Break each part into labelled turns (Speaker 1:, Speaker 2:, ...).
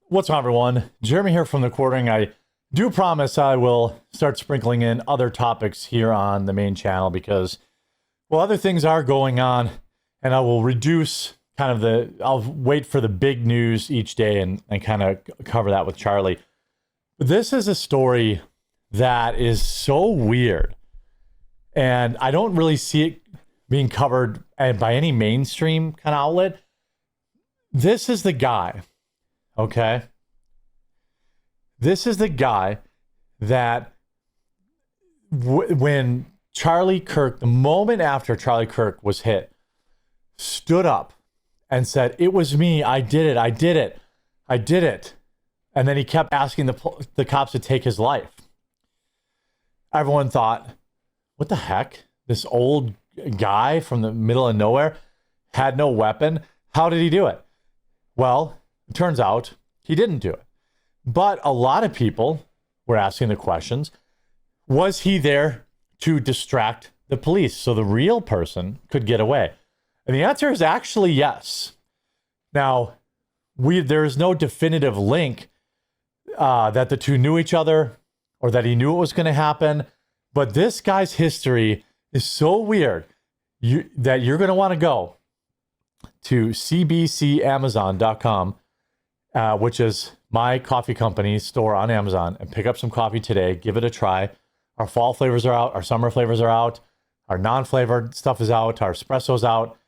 Speaker 1: What's on, everyone? Jeremy here from the Quartering. I do promise I will start sprinkling in other topics here on the main channel because, well, other things are going on, and I will reduce I'll wait for the big news each day and kind of cover that with Charlie. This is a story that is so weird, and I don't really see it being covered by any mainstream kind of outlet. This is the guy. Okay. This is the guy that when Charlie Kirk, the moment after Charlie Kirk was hit, stood up and said, "It was me. I did it. I did it. I did it." And then he kept asking the cops to take his life. Everyone thought, what the heck? This old guy from the middle of nowhere had no weapon. How did he do it? Well, it turns out he didn't do it. But a lot of people were asking the questions, was he there to distract the police so the real person could get away? And the answer is actually yes. Now, there is no definitive link that the two knew each other or that he knew it was going to happen. But this guy's history is so weird that you're going to want to go to cbcamazon.com, which is my coffee company store on Amazon, and pick up some coffee today. Give it a try. Our fall flavors are out. Our summer flavors are out. Our non-flavored stuff is out. Our espresso's out.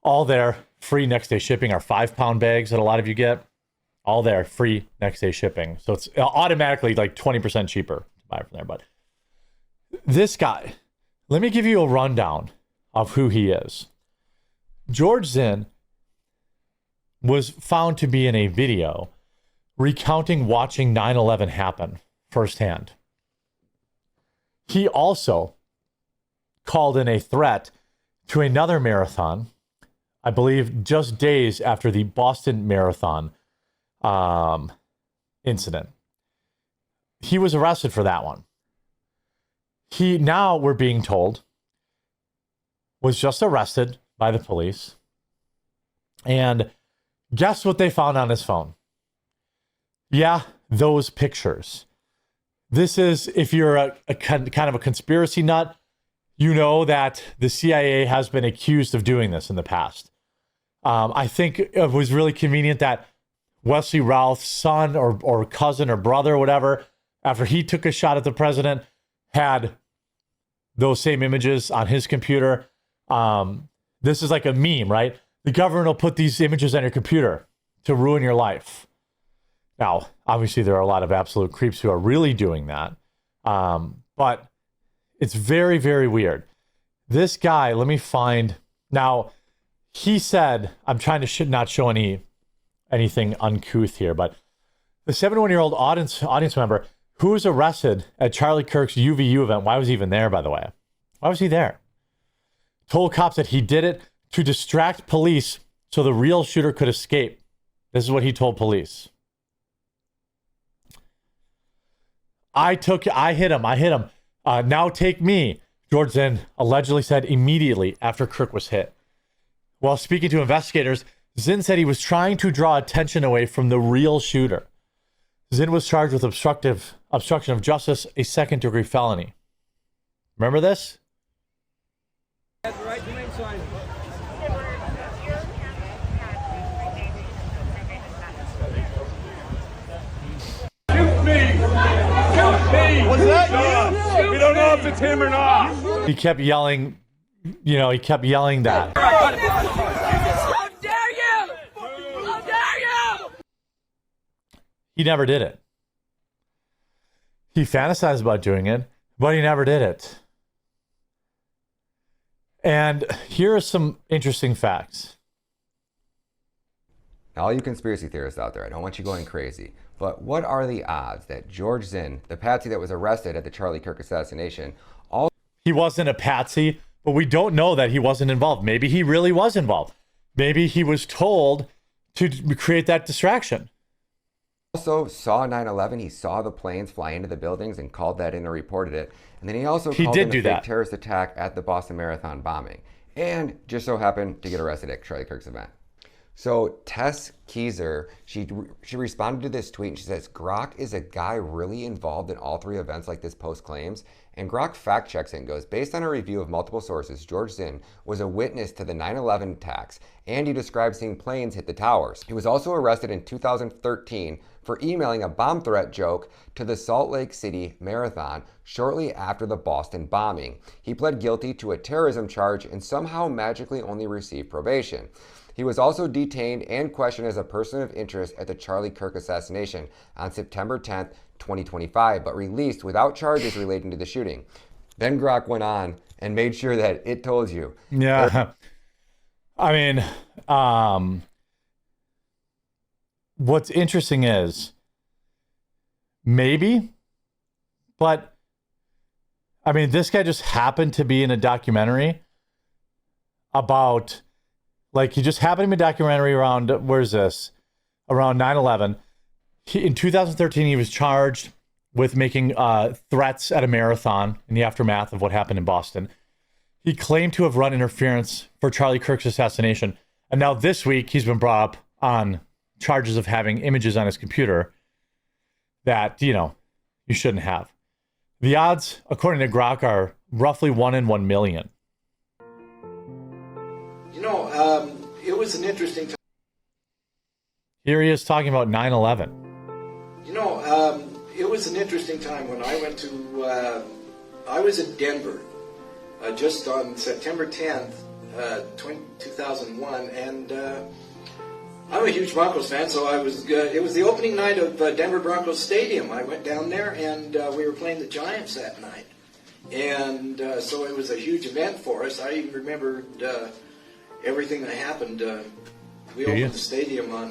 Speaker 1: All there. Free next day shipping. Our 5-pound bags that a lot of you get, all there. Free next day shipping. So it's automatically like 20% cheaper to buy from there. But this guy, let me give you a rundown of who he is. George Zinn was found to be in a video recounting watching 9/11 happen firsthand. He also called in a threat to another marathon, I believe just days after the Boston Marathon incident. He was arrested for that one. He, now we're being told, was just arrested by the police. And guess what they found on his phone? Yeah, those pictures. This is, if you're a kind of a conspiracy nut, you know that the CIA has been accused of doing this in the past. I think it was really convenient that Wesley Ralph's son or cousin or brother or whatever, after he took a shot at the president, had those same images on his computer. This is like a meme, right? The government will put these images on your computer to ruin your life. Now, obviously, there are a lot of absolute creeps who are really doing that. But it's very, very weird. This guy, let me find. Now, he said, I'm trying to not show anything uncouth here, but the 71-year-old audience member who was arrested at Charlie Kirk's UVU event, why was he even there, by the way? Why was he there? Told cops that he did it to distract police so the real shooter could escape. This is what he told police. I hit him. Now take me, George Zinn allegedly said immediately after Kirk was hit. While speaking to investigators, Zinn said he was trying to draw attention away from the real shooter. Zinn was charged with obstruction of justice, a second-degree felony. Remember this?
Speaker 2: Was that you? We don't know if it's him or not.
Speaker 1: He kept yelling, that.
Speaker 3: How dare you! How dare you!
Speaker 1: He never did it. He fantasized about doing it, but he never did it. And here are some interesting facts.
Speaker 4: Now, all you conspiracy theorists out there, I don't want you going crazy, but what are the odds that George Zinn, the Patsy that was arrested at the Charlie Kirk assassination,
Speaker 1: he wasn't a patsy, but we don't know that he wasn't involved. Maybe he really was involved. Maybe he was told to create that distraction.
Speaker 4: also saw 9/11. He saw the planes fly into the buildings and called that in and reported it. And then he also called in a fake terrorist attack at the Boston Marathon bombing, and just so happened to get arrested at Charlie Kirk's event. So Tess Keyser, she responded to this tweet and she says, Grok is a guy really involved in all three events like this post claims. And Grok fact checks it and goes, based on a review of multiple sources, George Zinn was a witness to the 9/11 attacks, and he described seeing planes hit the towers. He was also arrested in 2013 for emailing a bomb threat joke to the Salt Lake City Marathon shortly after the Boston bombing. He pled guilty to a terrorism charge and somehow magically only received probation. He was also detained and questioned as a person of interest at the Charlie Kirk assassination on September 10th, 2025, but released without charges relating to the shooting. Then Grok went on and made sure that it told you.
Speaker 1: Yeah. I mean, what's interesting is maybe, but I mean, this guy just happened to be in a documentary about, like, he just happened to be a documentary around, where's this? Around 9/11. In 2013, he was charged with making threats at a marathon in the aftermath of what happened in Boston. He claimed to have run interference for Charlie Kirk's assassination. And now this week, he's been brought up on charges of having images on his computer that, you know, you shouldn't have. The odds, according to Grok, are roughly 1 in 1 million.
Speaker 5: You know, it was an interesting time.
Speaker 1: Here he is talking about 9/11.
Speaker 5: You know, it was an interesting time when I went to, I was in Denver just on September 10th, 2001, and I'm a huge Broncos fan, so I was, it was the opening night of Denver Broncos Stadium. I went down there, and we were playing the Giants that night. And so it was a huge event for us. I even remembered everything that happened. We opened the stadium on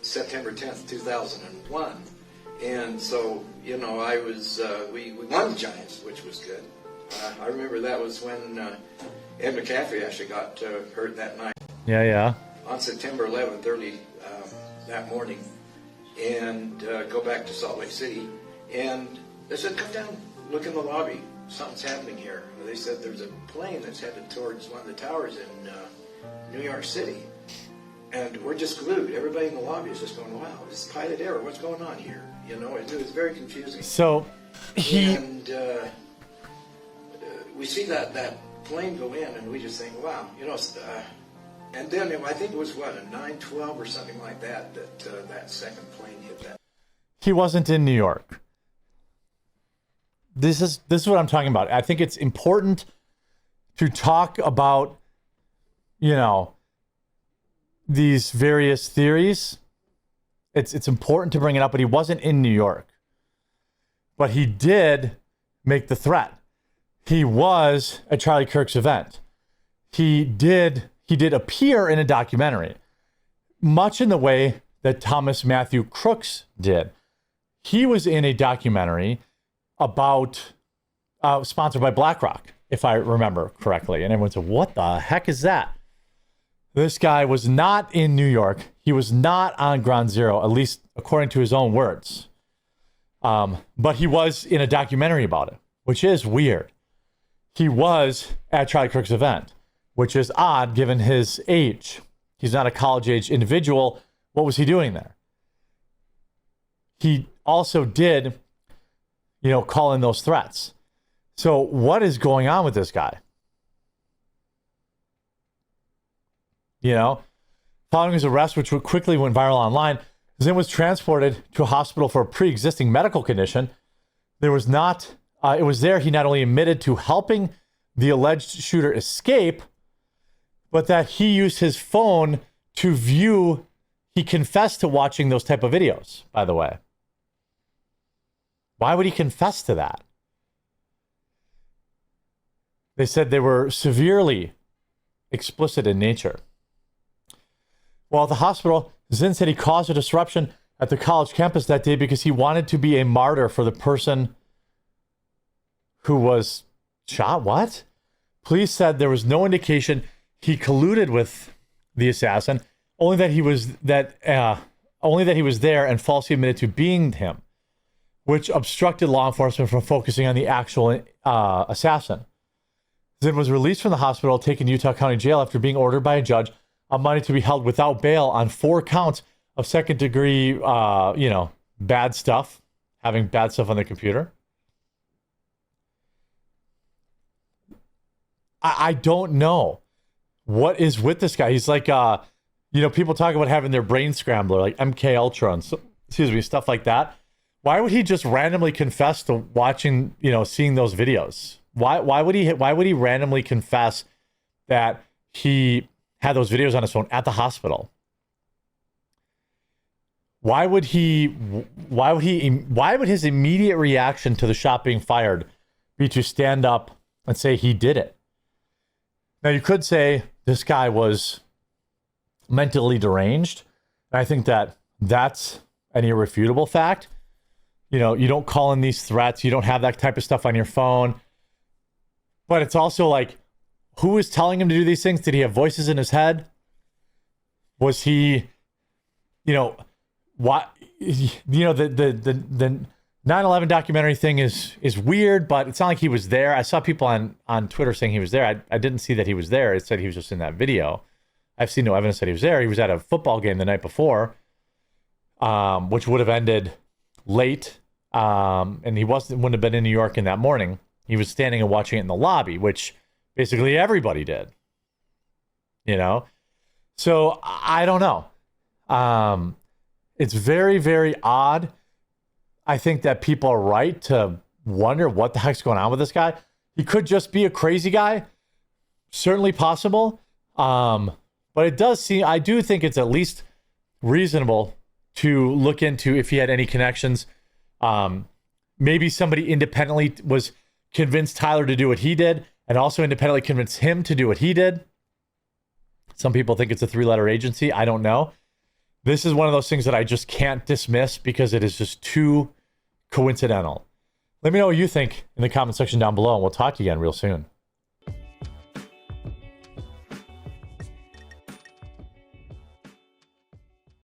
Speaker 5: September 10th, 2001. And so, you know, I was, we won the Giants, which was good. I remember that was when Ed McCaffrey actually got hurt that night.
Speaker 1: Yeah.
Speaker 5: On September 11th, early that morning, and go back to Salt Lake City. And they said, come down, look in the lobby. Something's happening here. They said there's a plane that's headed towards one of the towers in New York City. And we're just glued. Everybody in the lobby is just going, wow, this is pilot error. What's going on here? You know, it was very confusing.
Speaker 1: So
Speaker 5: And we see that plane go in, and we just think, wow, you know, and then I think it was, what, a 9/12 or something like that, that second plane hit that.
Speaker 1: he wasn't in New York. This is what I'm talking about. I think it's important to talk about, you know, these various theories. It's important to bring it up, but he wasn't in New York. But he did make the threat. He was at Charlie Kirk's event. He did appear in a documentary, much in the way that Thomas Matthew Crooks did. He was in a documentary about, sponsored by BlackRock, if I remember correctly. And everyone said, what the heck is that? This guy was not in New York. He was not on Ground Zero, at least according to his own words. But he was in a documentary about it, which is weird. He was at Charlie Kirk's event, which is odd given his age. He's not a college-age individual. What was he doing there? He also did, you know, call in those threats. So what is going on with this guy? You know, following his arrest, which quickly went viral online, Zinn was transported to a hospital for a pre-existing medical condition. It was there he not only admitted to helping the alleged shooter escape, but that he used his phone to view. He confessed to watching those type of videos, by the way. Why would he confess to that? They said they were severely explicit in nature. While at the hospital, Zinn said he caused a disruption at the college campus that day because he wanted to be a martyr for the person who was shot. What? Police said there was no indication he colluded with the assassin, only that he was there and falsely admitted to being him, which obstructed law enforcement from focusing on the actual assassin. Zinn was released from the hospital, taken to Utah County Jail after being ordered by a judge of money to be held without bail on 4 counts of second degree, bad stuff, having bad stuff on the computer. I don't know what is with this guy. He's like, people talk about having their brain scrambler, like MK Ultra and stuff like that. Why would he just randomly confess to watching, seeing those videos? Why would he randomly confess that he had those videos on his phone at the hospital? Why would his immediate reaction to the shot being fired be to stand up and say he did it? Now, you could say this guy was mentally deranged. And I think that that's an irrefutable fact. You don't call in these threats. You don't have that type of stuff on your phone. But it's also like, who is telling him to do these things? Did he have voices in his head? Was he, what, the 9/11 documentary thing is weird, but it's not like he was there. I saw people on Twitter saying he was there. I didn't see that he was there. It said he was just in that video. I've seen no evidence that he was there. He was at a football game the night before, which would have ended late. And he wouldn't have been in New York in that morning. He was standing and watching it in the lobby, which basically everybody did. So I don't know. It's very, very odd. I think that people are right to wonder what the heck's going on with this guy. He could just be a crazy guy. Certainly possible. But it does seem, I do think it's at least reasonable to look into if he had any connections. Maybe somebody independently was convinced Tyler to do what he did and also independently convinced him to do what he did. Some people think it's a 3-letter agency. I don't know. This is one of those things that I just can't dismiss because it is just too coincidental. Let me know what you think in the comment section down below, and we'll talk to you again real soon.